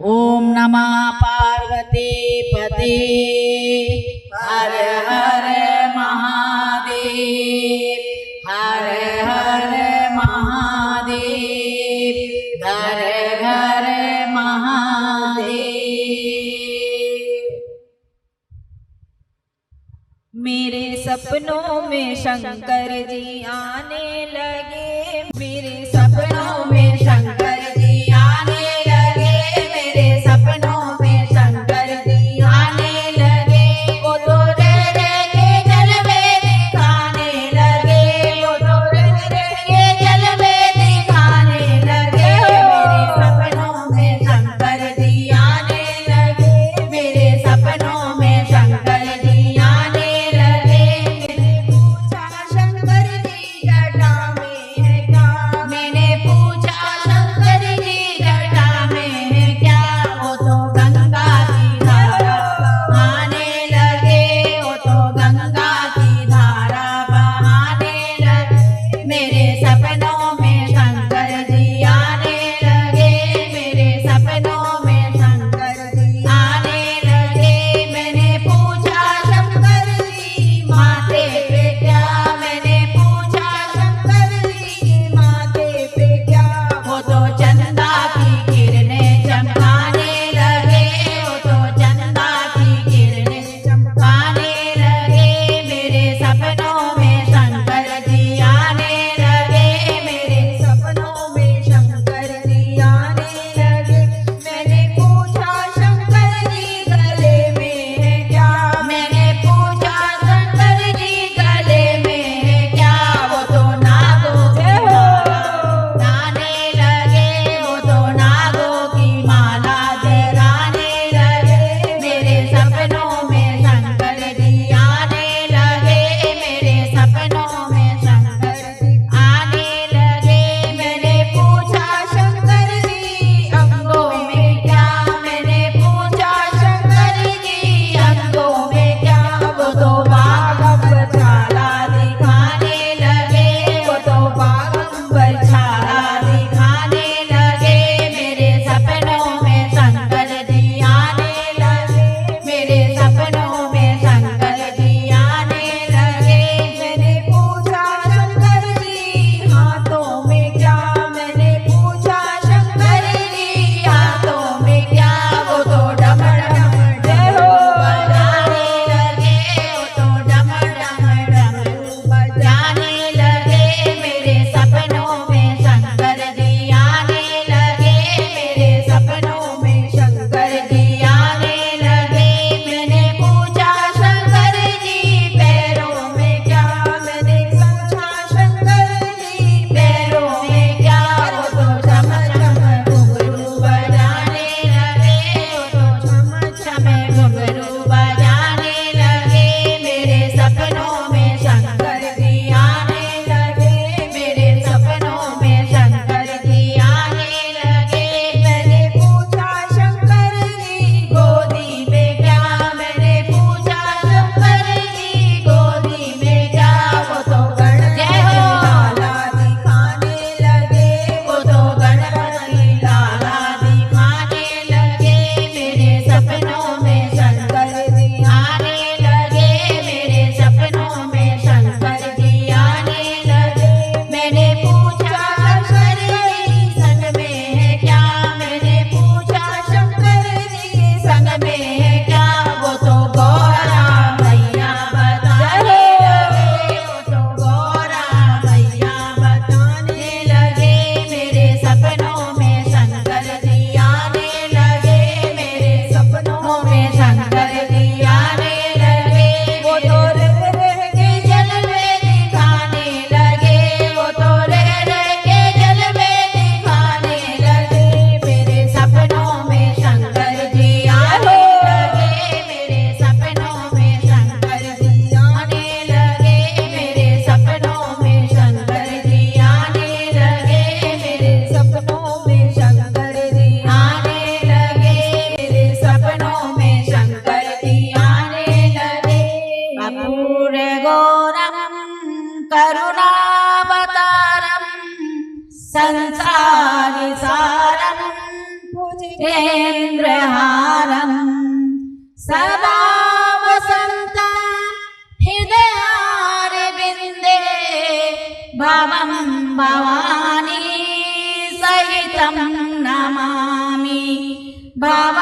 ओम नमः पार्वती पते हर हर महादेव हर हर महादेव घर घर महादेव। मेरे सपनों में शंकर जी आने लगे, मेरे सपनों में शंकर जी आने लगे, मेरे सपनों में शंकर जी आने लगे। वो तो रह रह के जलवे दिखाने लगे, वो तो रह रह के जलवे दिखाने लगे। मेरे सपनों में शंकर जी आने लगे, मेरे सपनों में शंकर जी आने लगे। मैंने पूछा शंकर जी जटा में है चन्द्रहारम् सदा वसन्तं हृदयारविन्दे भवं भवानी सहितं नमामि भव